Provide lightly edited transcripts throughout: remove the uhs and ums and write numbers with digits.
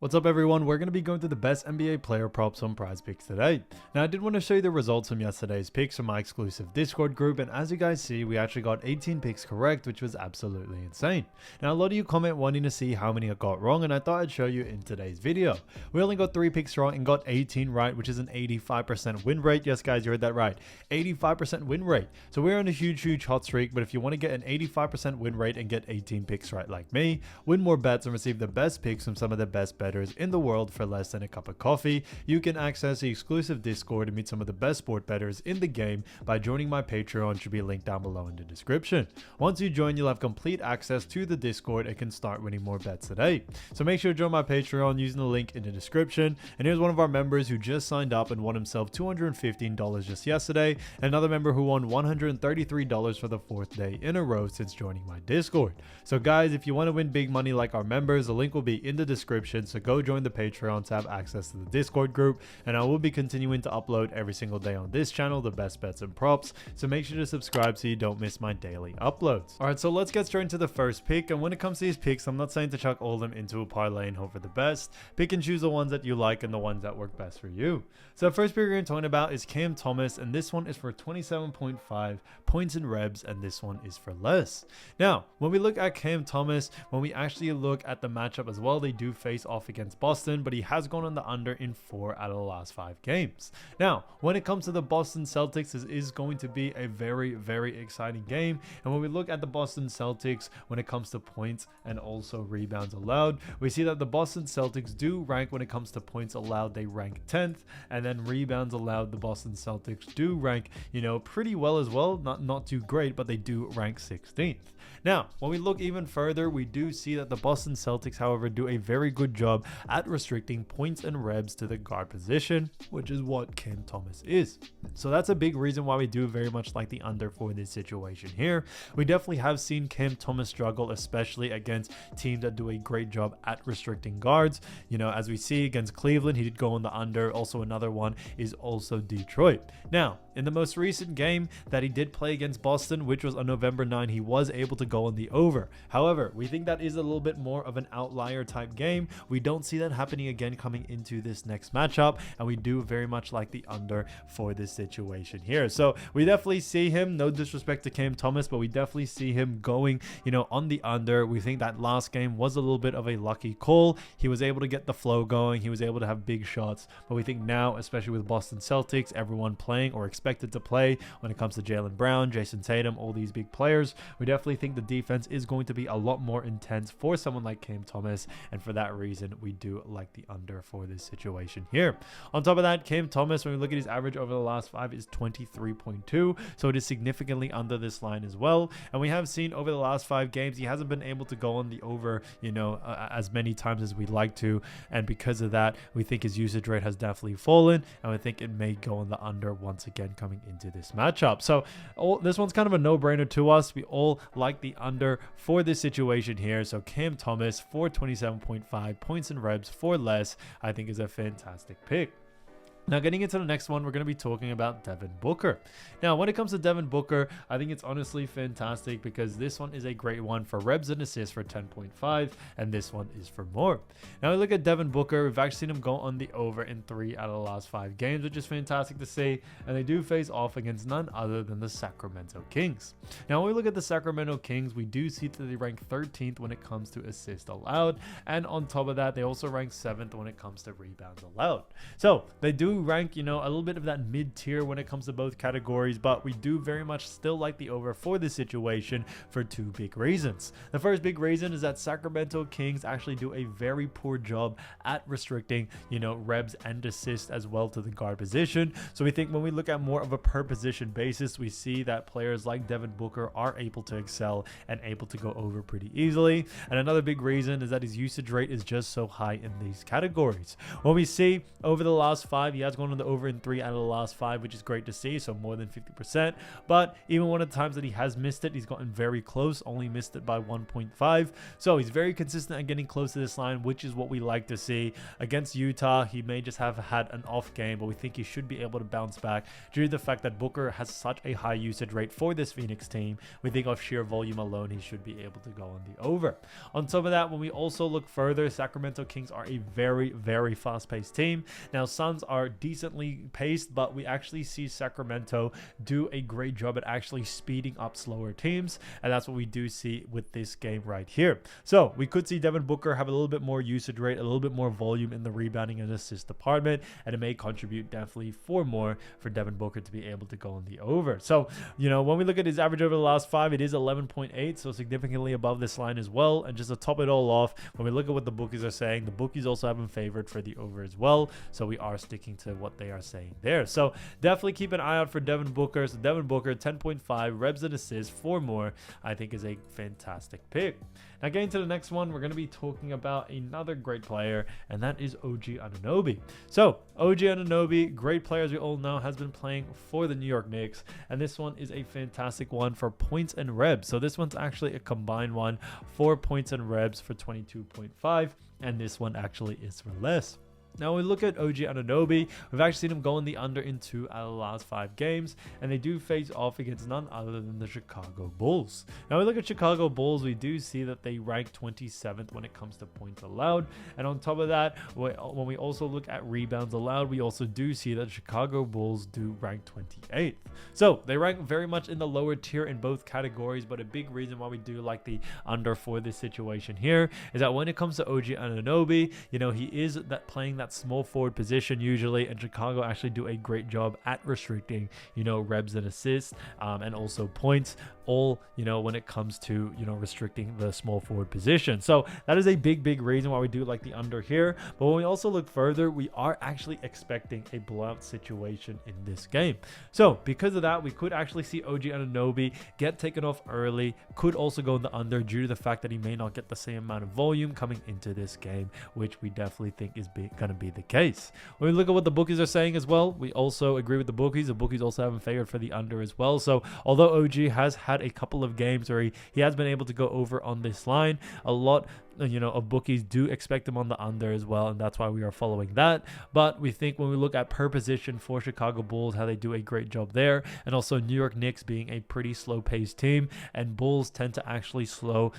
What's up everyone, we're going to be going through the best NBA player props on Prizepicks today. Now I did want to show you the results from yesterday's picks from my exclusive Discord group, and as you guys see we actually got 18 picks correct, which was absolutely insane. Now a lot of you comment wanting to see how many I got wrong, and I thought I'd show you in today's video. We only got 3 picks wrong and got 18 right, which is an 85% win rate. Yes guys, you heard that right, 85% win rate. So we're on a huge hot streak, but if you want to get an 85% win rate and get 18 picks right like me, win more bets and receive the best picks from some of the best bettors in the world for less than a cup of coffee, you can access the exclusive Discord and meet some of the best sport bettors in the game by joining my Patreon. Should be linked down below in the description. Once you join, you'll have complete access to the Discord and can start winning more bets today. So make sure to join my Patreon using the link in the description. And here's one of our members who just signed up and won himself $215 just yesterday. Another member who won $133 for the 4th day in a row since joining my Discord. So guys, if you want to win big money like our members, the link will be in the description. So go join the Patreon to have access to the Discord group, and I will be continuing to upload every single day on this channel the best bets and props, so make sure to subscribe so you don't miss my daily uploads. Alright, so let's get straight into the first pick. And when it comes to these picks, I'm not saying to chuck all of them into a parlay and hope for the best. Pick and choose the ones that you like and the ones that work best for you. So the first pick we're going to talk about is Cam Thomas, and this one is for 27.5 points and rebs, and this one is for less. Now when we look at Cam Thomas, when we actually look at the matchup as well, they do face off against Boston, but he has gone on the under in 4 out of the last 5 games. Now when it comes to the Boston Celtics, this is going to be a very exciting game. And when we look at the Boston Celtics, when it comes to points and also rebounds allowed, we see that the Boston Celtics do rank, when it comes to points allowed, they rank 10th, and then rebounds allowed, the Boston Celtics do rank, pretty well as well. Not too great, but they do rank 16th. Now when we look even further, we do see that the Boston Celtics, however, do a very good job at restricting points and rebs to the guard position, which is what Cam Thomas is. So that's a big reason why we do very much like the under for this situation here. We definitely have seen Cam Thomas struggle, especially against teams that do a great job at restricting guards. As we see against Cleveland, he did go on the under. Also another one is also Detroit. Now in the most recent game that he did play against Boston, which was on November 9, he was able to go on the over. However, we think that is a little bit more of an outlier type game. We don't see that happening again coming into this next matchup, and we do very much like the under for this situation here. So we definitely see him, no disrespect to Cam Thomas, but we definitely see him going on the under. We think that last game was a little bit of a lucky call. He was able to get the flow going, he was able to have big shots, but we think now, especially with Boston Celtics, everyone playing or expected to play when it comes to Jaylen Brown, Jason Tatum, all these big players, we definitely think the defense is going to be a lot more intense for someone like Cam Thomas, and for that reason we do like the under for this situation here. On top of that, Cam Thomas, when we look at his average over the last 5, is 23.2, so it is significantly under this line as well. And we have seen over the last 5 games he hasn't been able to go on the over as many times as we'd like to, and because of that we think his usage rate has definitely fallen, and we think it may go on the under once again coming into this matchup. So this one's kind of a no-brainer to us. We all like the under for this situation here. So Cam Thomas for 27.5 points and rebs for less, I think is a fantastic pick. Now getting into the next one, we're going to be talking about Devin Booker. Now when it comes to Devin Booker, I think it's honestly fantastic because this one is a great one for rebs and assists for 10.5, and this one is for more. Now we look at Devin Booker, we've actually seen him go on the over in 3 out of the last 5 games, which is fantastic to see, and they do face off against none other than the Sacramento Kings. Now when we look at the Sacramento Kings, we do see that they rank 13th when it comes to assists allowed, and on top of that they also rank 7th when it comes to rebounds allowed. So they do rank a little bit of that mid-tier when it comes to both categories, but we do very much still like the over for this situation for 2 big reasons. The first big reason is that Sacramento Kings actually do a very poor job at restricting rebs and assists as well to the guard position. So we think when we look at more of a per position basis, we see that players like Devin Booker are able to excel and able to go over pretty easily. And another big reason is that his usage rate is just so high in these categories. When we see over the last 5, he has has gone on the over in 3 out of the last 5, which is great to see, so more than 50%. But even one of the times that he has missed it, he's gotten very close, only missed it by 1.5. So he's very consistent at getting close to this line, which is what we like to see. Against Utah, he may just have had an off game, but we think he should be able to bounce back due to the fact that Booker has such a high usage rate for this Phoenix team. We think off sheer volume alone, he should be able to go on the over. On top of that, when we also look further, Sacramento Kings are a very, very fast-paced team. Now, Suns are decently paced, but we actually see Sacramento do a great job at actually speeding up slower teams, and that's what we do see with this game right here. So we could see Devin Booker have a little bit more usage rate, a little bit more volume in the rebounding and assist department, and it may contribute definitely for more for Devin Booker to be able to go on the over. So, when we look at his average over the last 5, it is 11.8, so significantly above this line as well. And just to top it all off, when we look at what the bookies are saying, the bookies also have him favored for the over as well, so we are sticking to what they are saying there. So definitely keep an eye out for Devin Booker. So Devin Booker, 10.5 rebs and assists, 4 more, I think is a fantastic pick. Now getting to the next one, we're going to be talking about another great player, and that is OG Anunoby. So OG Anunoby, great player as we all know, has been playing for the New York Knicks, and this one is a fantastic one for points and rebs. So this one's actually a combined one for points and rebs for 22.5, and this one actually is for less. Now, when we look at OG Anunoby, we've actually seen him go in the under in 2 out of the last 5 games, and they do face off against none other than the Chicago Bulls. Now, when we look at Chicago Bulls, we do see that they rank 27th when it comes to points allowed, and on top of that, when we also look at rebounds allowed, we also do see that Chicago Bulls do rank 28th. So, they rank very much in the lower tier in both categories, but a big reason why we do like the under for this situation here is that when it comes to OG Anunoby, he is playing that small forward position usually, and Chicago actually do a great job at restricting rebs and assists and also points, all when it comes to restricting the small forward position. So that is a big reason why we do like the under here. But when we also look further, we are actually expecting a blowout situation in this game. So because of that, we could actually see OG Anunoby get taken off early, could also go in the under due to the fact that he may not get the same amount of volume coming into this game, which we definitely think is going to be the case. When we look at what the bookies are saying as well, we also agree with the bookies. The bookies also have him favored for the under as well. So although OG has had a couple of games where he has been able to go over on this line, a lot of bookies do expect him on the under as well, and that's why we are following that. But we think when we look at per position for Chicago Bulls, how they do a great job there, and also New York Knicks being a pretty slow-paced team, and Bulls tend to actually slow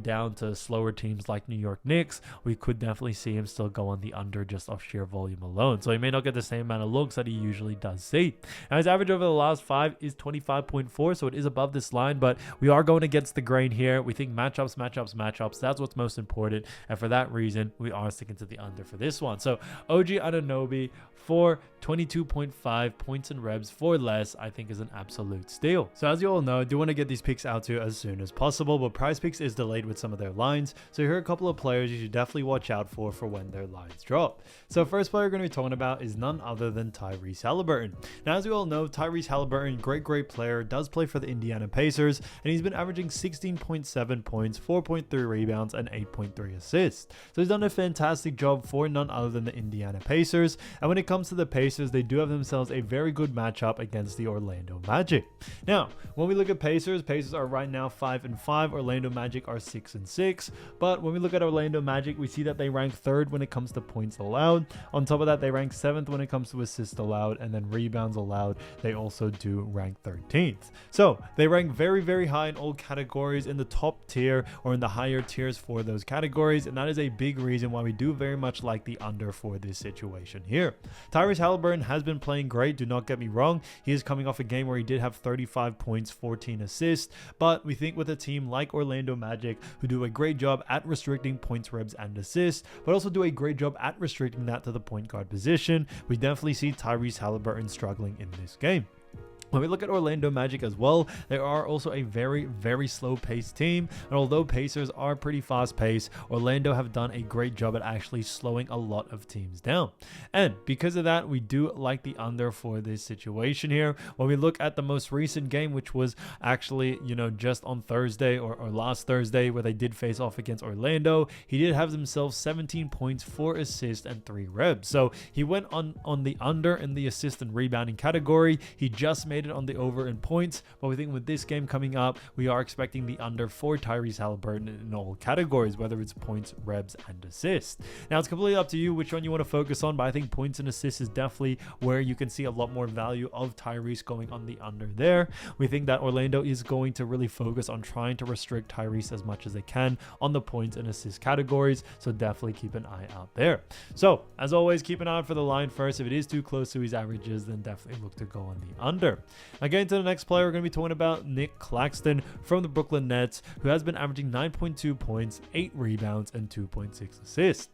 down to slower teams like New York Knicks, we could definitely see him still go on the under just off sheer volume alone. So he may not get the same amount of looks that he usually does see. Now his average over the last 5 is 25.4, so it is above this line, but we are going against the grain here. We think matchups. That's what's most important, and for that reason we are sticking to the under for this one. So OG Anunoby for 22.5 points and rebs for less, I think is an absolute steal. So as you all know, I do want to get these picks out to you as soon as possible, but Prizepicks is delayed with some of their lines, so here are a couple of players you should definitely watch out for when their lines drop. So first player we're going to be talking about is none other than Tyrese Haliburton. Now as you all know, Tyrese Haliburton, great player, does play for the Indiana Pacers, and he's been averaging 16.7 points, 4.3 rebounds, and 8.3 assists. So he's done a fantastic job for none other than the Indiana Pacers, and when it comes to the Pacers, they do have themselves a very good matchup against the Orlando Magic. Now, when we look at Pacers are right now 5-5, Orlando Magic are 6-6, but when we look at Orlando Magic, we see that they rank 3rd when it comes to points allowed. On top of that, they rank 7th when it comes to assists allowed, and then rebounds allowed, they also do rank 13th. So they rank very high in all categories, in the top tier or in the higher tiers for those categories, and that is a big reason why we do very much like the under for this situation here. Tyrese Haliburton has been playing great, do not get me wrong. He is coming off a game where he did have 35 points, 14 assists, but we think with a team like Orlando Magic, who do a great job at restricting points, rebs, and assists, but also do a great job at restricting that to the point guard position, we definitely see Tyrese Haliburton struggling in this game. When we look at Orlando Magic as well, they are also a very, very slow-paced team. And although Pacers are pretty fast-paced, Orlando have done a great job at actually slowing a lot of teams down. And because of that, we do like the under for this situation here. When we look at the most recent game, which was actually, just on Thursday or last Thursday, where they did face off against Orlando, he did have himself 17 points, 4 assists, and 3 rebounds. So he went on the under in the assist and rebounding category. He just made it on the over in points, but we think with this game coming up, we are expecting the under for Tyrese Haliburton in all categories, whether it's points, rebs, and assists. Now it's completely up to you which one you want to focus on, but I think points and assists is definitely where you can see a lot more value of Tyrese going on the under there. We think that Orlando is going to really focus on trying to restrict Tyrese as much as they can on the points and assist categories, so definitely keep an eye out there. So as always, keep an eye out for the line first. If it is too close to his averages, then definitely look to go on the under. Again, to the next player, we're going to be talking about Nic Claxton from the Brooklyn Nets, who has been averaging 9.2 points, 8 rebounds, and 2.6 assists.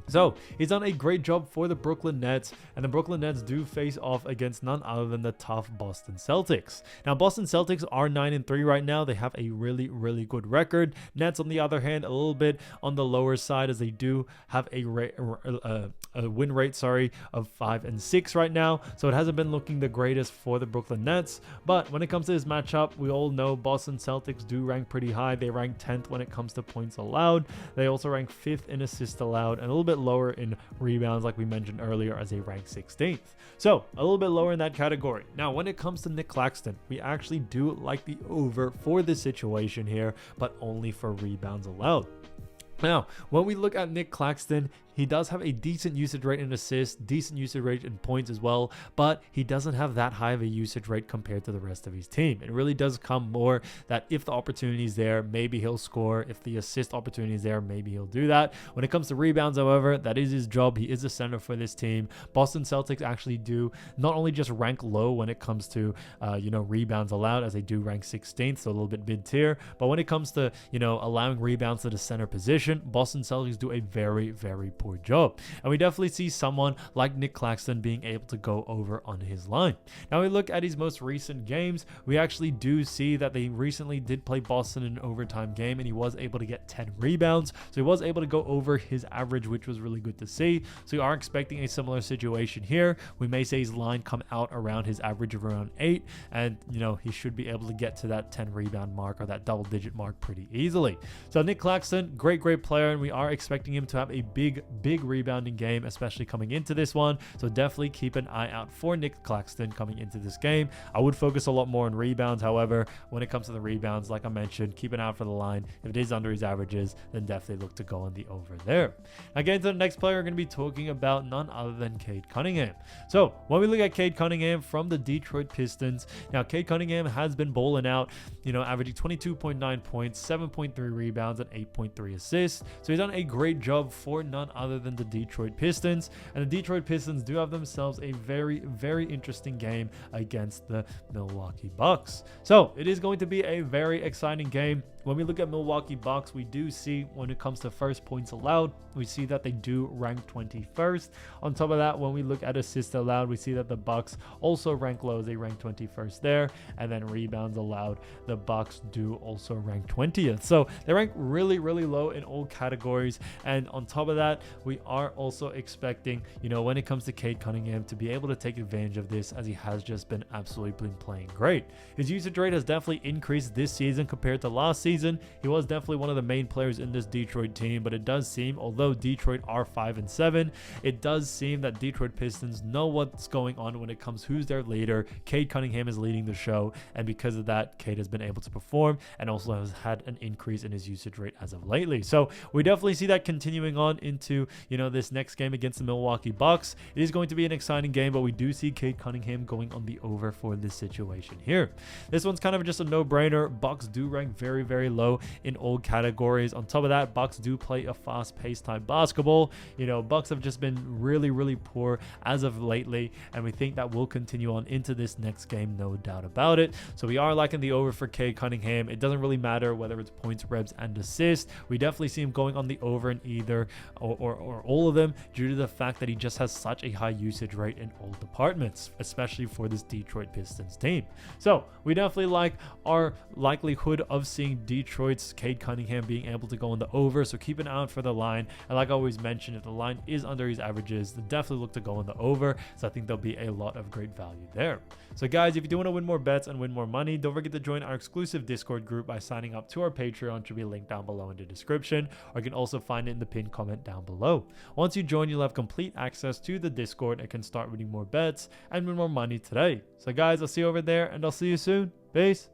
So he's done a great job for the Brooklyn Nets, and the Brooklyn Nets do face off against none other than the tough Boston Celtics. Now, Boston Celtics are 9-3 right now. They have a really, really good record. Nets, on the other hand, a little bit on the lower side, as they do have a win rate, of 5-6 right now. So it hasn't been looking the greatest for the Brooklyn Nets. But when it comes to this matchup, we all know Boston Celtics do rank pretty high. They rank 10th when it comes to points allowed. They also rank 5th in assists allowed, and a little bit lower in rebounds, like we mentioned earlier, as they rank 16th. So a little bit lower in that category. Now, when it comes to Nic Claxton, we actually do like the over for this situation here, but only for rebounds allowed. Now, when we look at Nic Claxton, he does have a decent usage rate in assists, decent usage rate in points as well, but he doesn't have that high of a usage rate compared to the rest of his team. It really does come more that if the opportunity is there, maybe he'll score. If the assist opportunity is there, maybe he'll do that. When it comes to rebounds, however, that is his job. He is the center for this team. Boston Celtics actually do not only just rank low when it comes to, rebounds allowed, as they do rank 16th, so a little bit mid-tier, but when it comes to, allowing rebounds to the center position, Boston Celtics do a very, very poor job. And we definitely see someone like Nic Claxton being able to go over on his line. Now we look at his most recent games, we actually do see that they recently did play Boston in an overtime game, and he was able to get 10 rebounds. So he was able to go over his average, which was really good to see. So we are expecting a similar situation here. We may say his line come out around his average of around 8, and he should be able to get to that 10 rebound mark or that double digit mark pretty easily. So Nic Claxton, great player, and we are expecting him to have a big rebounding game, especially coming into this one. So definitely keep an eye out for Nic Claxton coming into this game. I would focus a lot more on rebounds. However, when it comes to the rebounds, like I mentioned, keep an eye out for the line. If it is under his averages, then definitely look to go on the over there. Again, to the next player, we're going to be talking about none other than Cade Cunningham. So when we look at Cade Cunningham from the Detroit Pistons, now Cade Cunningham has been bowling out, averaging 22.9 points, 7.3 rebounds, and 8.3 assists. So he's done a great job for none other than the Detroit Pistons, and the Detroit Pistons do have themselves a very, very interesting game against the Milwaukee Bucks. So it is going to be a very exciting game. When we look at Milwaukee Bucks, we do see when it comes to first points allowed, we see that they do rank 21st. On top of that, when we look at assists allowed, we see that the Bucks also rank low. They rank 21st there. And then rebounds allowed, the Bucks do also rank 20th. So they rank really, really low in all categories. And on top of that, we are also expecting, when it comes to Cade Cunningham, to be able to take advantage of this, as he has just been absolutely playing great. His usage rate has definitely increased this season compared to last season. He was definitely one of the main players in this Detroit team, but it does seem, although Detroit are 5-7, it does seem that Detroit Pistons know what's going on when it comes who's their leader. Cade Cunningham is leading the show, and because of that, Cade has been able to perform and also has had an increase in his usage rate as of lately. So we definitely see that continuing on into, this next game against the Milwaukee Bucks. It is going to be an exciting game, but we do see Cade Cunningham going on the over for this situation here. This one's kind of just a no-brainer. Bucks do rank very, very low in all categories. On top of that, Bucks do play a fast-paced type basketball. Bucks have just been really, really poor as of lately, and we think that will continue on into this next game, no doubt about it. So we are liking the over for Cade Cunningham. It doesn't really matter whether it's points, rebs, and assists. We definitely see him going on the over in either or or all of them due to the fact that he just has such a high usage rate in all departments, especially for this Detroit Pistons team. So we definitely like our likelihood of seeing Detroit's Cade Cunningham being able to go on the over, so keep an eye out for the line. And like I always mentioned, if the line is under his averages, then definitely look to go on the over, so I think there'll be a lot of great value there. So guys, if you do want to win more bets and win more money, don't forget to join our exclusive Discord group by signing up to our Patreon, which will be linked down below in the description, or you can also find it in the pinned comment down below. Once you join, you'll have complete access to the Discord and can start winning more bets and win more money today. So guys, I'll see you over there, and I'll see you soon. Peace.